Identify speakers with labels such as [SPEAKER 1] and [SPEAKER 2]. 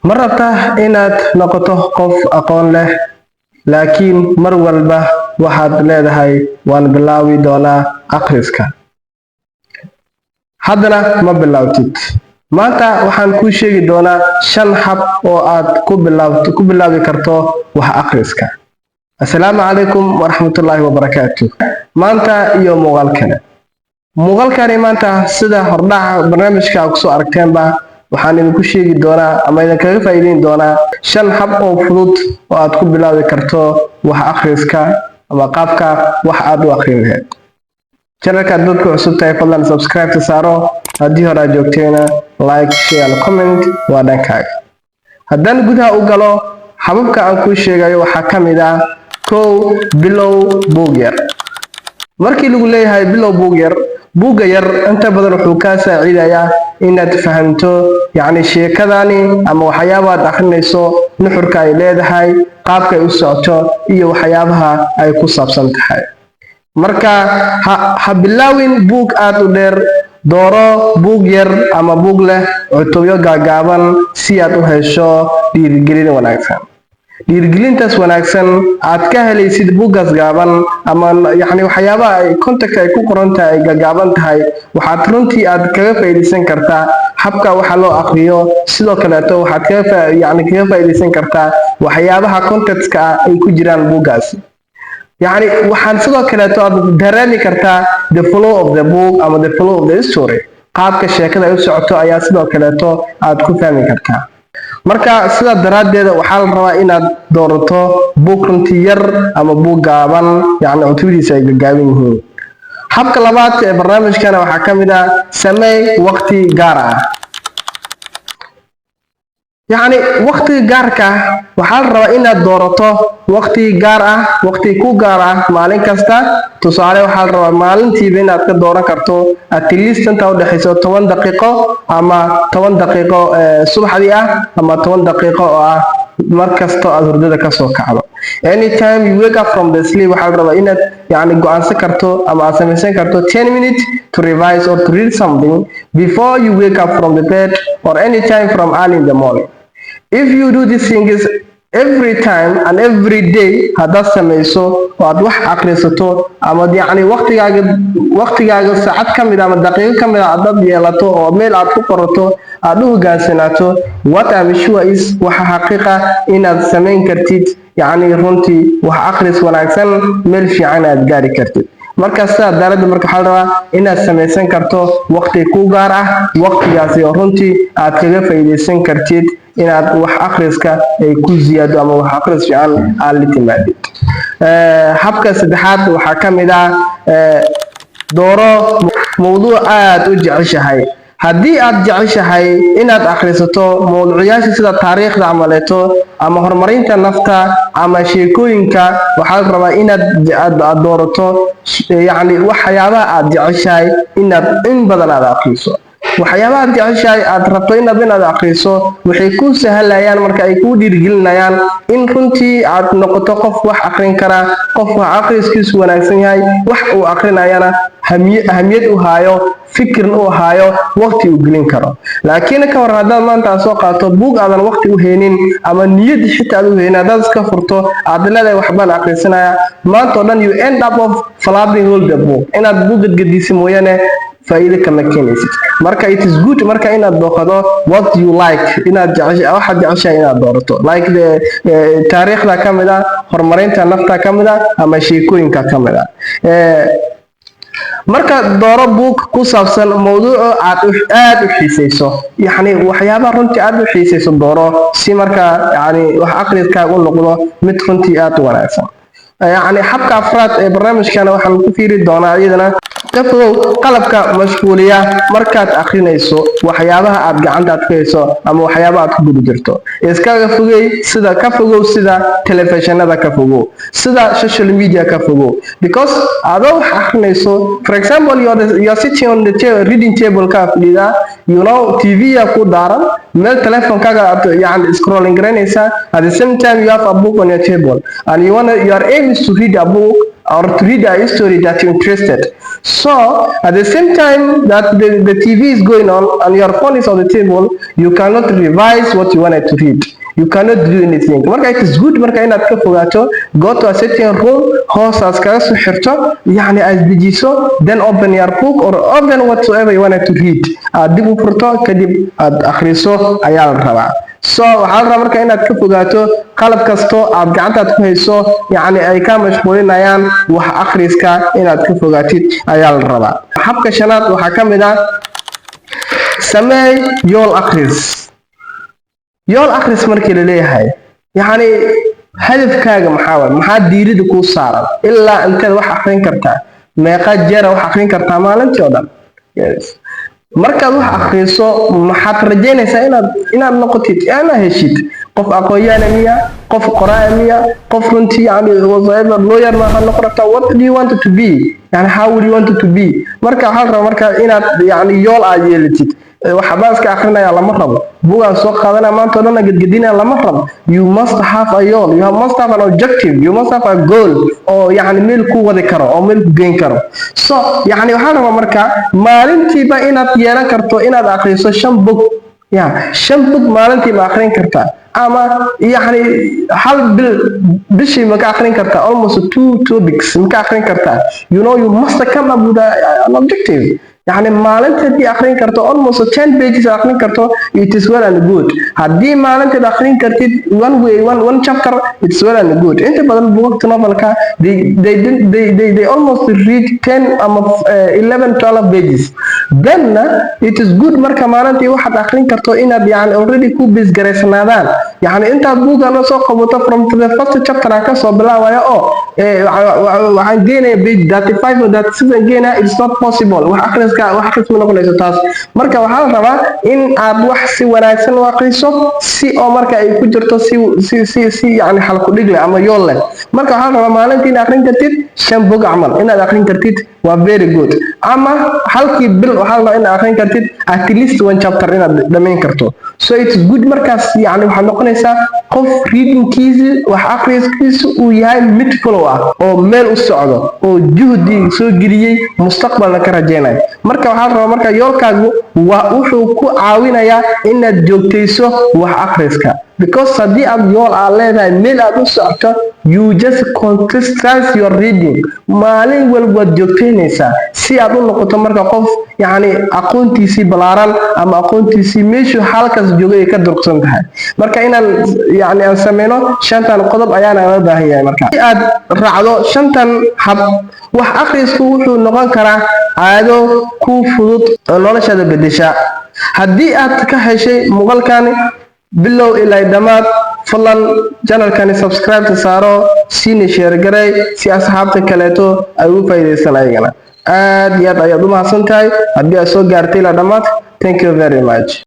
[SPEAKER 1] ma rabtaa inaad noqoto qof aqoon leh laakiin mar walba waxaad leedahay waan bilaabi doonaa akhriska haddana ma bilowtid maanta waxaan kuu sheegi doonaa 5 hab oo aad ku bilaabi karto wax akhriska assalaamu calaykum waraxmatullaahi wabarakaatuh maanta iyo muuqaalkani maanta sida hordhaca barnaamijka ku soo aragteenba waxaan idinku sheegi doonaa ama idinkaga faa'iideyn doonaa 5 hab oo fudud oo aad ku bilaabi karto wax akhriska ama qaabka wax aad u akhrin lahayd channelka dadku cusub tahay fadlan subscribe saaro haddii hore aad joogteena like share and comment waa dhankaaga haddaan gudaha u galo hababka aan kuu sheegayo waxaa ka mid ah kow bilow buug yar markii lagu leeyahay bilow buugga yar inta badan wuxuu kaa saacidayaa inaad fahanto sheekadani ama waxyaabaha aad akhrinayso nuxurka ay leedahay qaabka ay u socoto iyo waxyaabaha ay ku saabsan tahay marka ha bilaawin buug aad u dheer dooro buug yar ama buug leh cutubyo gaagaaban si aad u hesho dhiirigelin wanaagsan dhiirigelintaas wanaagsan aad ka helaysid buuggaas gaaban ama waxyaabaha ay contact ay ku qoran tahay ay gaagaaban tahay waxaad runtii aad kaga faa'iideysan kartaa habka waxa loo akhriyo sidoo kaleeto waxaad kaga faa'iideysan kartaa waxyaabaha contactka ay ku jiraan buuggaas waxaan sidoo kaleeto aad dareemi kartaa the flow of the book ama the flow of the story qaabka sheekada ay u socoto ayaa sidoo kaleeto aad ku fahmi kartaa marka sidaa daraaddeeda waxaa la rabaa inaad doorato buug runtii yar ama buug gaaban cutubadiisa ay gaagaaban yihiin habka labaad ee barnaamijkana waxaa ka mid ah sameey waqti gaar ah waqtiga gaarka waxaa la rabaa inaad doorato waqti gaar ah waqti ku gaar ah maalin kasta tusaale waxaa la rabaa maalintiiba inaad ka dooran karto at least inta u dhaxayso 10 daqiiqo ama 10 daqiiqo subaxdii ah ama 10 daqiiqo oo ah mar kasta aad hurdada ka soo kacdo anytime you wake up from the sleep waxaa la rabaa inaad go'aansan karto ama aad samaysan karto 10 minutes to revise or to read something before you wake up from the bed or anytime from early in the morning. If you do these things every time and every day haddaad samayso oo aad wax akhrisato ama waqtigaaga saacad ka mid ama daqiiqo ka mid aad yeelato oo meel aad ku qorato aad u hogaansanaato what I'm sure is waxa xaqiiqa inaad samayn kartid runtii wax akhris wanaagsan meel fiican aad gaari kartid marka sidaa daaladda marka waxaa la rabaa inaad samaysan karto waqti ku gaar ah waqtigaasi oo runtii aad kaga faa'iideysan kartid inaad wax akhriska ay ku ziyaado ama wax akhris fiican aad la timaadid habka saddexaad waxaa ka mid ah dooro mowduuc aad u jeceshahay haddii aad jeceshahay inaad akhrisato mowduucyaasha sida taariikhda amaleeto ama horumarinta nafta ama sheekooyinka waxaa la rabaa inaad doorato waxyaabaha aad jeceshahay inaad in badan aad akhriso waxyaabaha aad jeceshahay aad rabto inaad akhriso waxay ku sahlayaan marka ay kuu dhiirigelinayaan in runtii aad noqoto qof wax akhrin kara qof wax akhriskiisu wanaagsan yahay wax uu akhrinayana ahamiyad u haayo fikirna u haayo waqti uu gelin karo laakiin ka war haddaad maanta soo qaato buug aadan waqti u haynin ama niyad xitaa aad u haynin haddaad iska furto aad leedahay waxbaan akhrisanaya maanta oo dhan you end up of flapping all the book inaad buug gadgadiisa mooyaane faa'iido kama keenaysid marka it is good marka inaad dooqado what you like waxaad jeceshahay inaad doorato like taariikhda ka mid ah horumarinta nafta ka mid ah ama sheekooyinka ka mid ah marka dooro buug ku saabsan mowduuc aad u xiisayso waxyaabaha runtii aad u xiisayso dooro si marka wax akhriskaaga u noqdo mid runtii aad u wanaagsan habka afraad ee barnaamijkana waxaan ku fiiri doonaa iyadana ka fogow qalabka mashquuliya markaad akhrinayso waxyaabaha aad gacantaad ku hayso ama waxyaabaha aad ku guda jirto iskaga fogow sida telefishinada ka fogow sida social media ka fogow because adoo wax akhrinayso for example you are sitting on the reading table ka fadhida TV ya ku daaran meel telefonkaaga aad scrolling garanaysa at the same time you have a book on your table and you are aiming to read a book or to read a story that you're interested. So at the same time that the TV is going on and your phone is on the table, you cannot revise what you wanted to read. You cannot do anything. Marka it is good marka inaad ka fogaato, go to a sitting room, hoosaas kaga soo xirto, yani aad dejiso, then open your book or open whatsoever you wanted to read. Aad dib u furto kadib aad akhriso ayaa la rabaa. So waxaa la rabaa marka inaad ka fogaato qalab kasto aad gacantaad ku hayso, yani ay ka mashquulinayaan wax akhriska, inaad ka fogaatid ayaa la rabaa. Habka shanaad waxaa ka mid ah sameey yool akhris. yool akhris markii la leeyahay yani hadafkaaga maxaa diirida kuu saaran, ilaa inteed wax akhrin kartaa, meeqa jeer wax akhrin kartaa maalintii oo dhan. Yes. markaad wax akhriso maxaad rajaynaysaa inaad noqotid, inaad heshid qof aqoon-yahan miya, qof qoraa miya, qof runtii yani whatever lawyer ma ha noqon kartaa. What do you want to be? yani how would you want to be? marka waxaa la rabaa marka inaad yani yool aad yeelatid. waxbaa iska akhrinaya lama rabo, bugaan soo qaadanaya maanta oo dhan gadgadinaya lama rabo. You must have a goal, you must have an objective, you must have a goal oo yani meel ku wadi karo, oo meel ku geyn karo. So yani waxaa la rabaa marka maalintiiba inaad yeelan karto inaad akhriso 5 bog. 5 bog maalintii ma akhrin kartaa, ama yani hal bishii ma ka akhrin kartaa, almost 2 topics ma ka akhrin kartaa. You know, you must come up with an objective. يعني maalintii akhrin karto almost 10 pages akhrin karto, it is well and good. haddii maalintii akhrin kartid one chapter, it's well and good. inta badan buugta novelka they almost read 10 ama 11-12 pages. Then it is good marka maalintii waxaad akhrin karto inaad yani already ku base gareysanaadaan. yani intaad buuga la soo qabato from the first chapter ka soo bilaabaya oo waxaan geenay page 35 or 37 geenay, it's not possible. wax akhris ma noqonayso taas. marka waxaa la rabaa in aad wax si wanaagsan u akhriso, si oo marka ay ku jirto si yani xal ku dhig leh ama yool leh. marka waxaa la rabaa maalintii inaad akhrin kartid 5 bog camal inaad akhrin kartid, waa very good. ama halkii bil waxaa la rabaa inaad akhrin kartid at least 1 chapter inaad dhammayn karto. so it's good markaas yani waxaa noqonaysaa qof readingkiisa wax akhriskiisa uu yahay mid flow ah, oo meel u socdo, oo juhdi soo geliyay, mustaqbalna ka rajaynayo. marka waxaa la rabaa marka yoolkaagu wuxuu ku caawinayaa inaad joogtayso wax akhriska, because haddii aad yool aad leedahay meel aad u socoto, you just consistent your reading. maalin walbaad joogtaynaysaa si aad u noqoto marka qof yani aqoontiisii balaaran ama aqoontiisii meeshuu halkaas joogay ka durugsan tahay. marka inaan yani aan sameyno 5 qodob ayaana loo baahan yahay. marka si aad raacdo 5 hab, wax akhrisku wuxuu noqon karaa caado ku fudud oo noloshaada bedesha. haddii aad ka heshay muuqaalkani bilow ilaa dhammaad, fadlan channelkani subscribe saaro, siina share garay si asxaabta kaleeto ay ugu faa'iideysan ayagana. aad iyo aad ayaad u mahadsantahay haddii aad soo gaartay ilaa dhammaad. Thank you very much.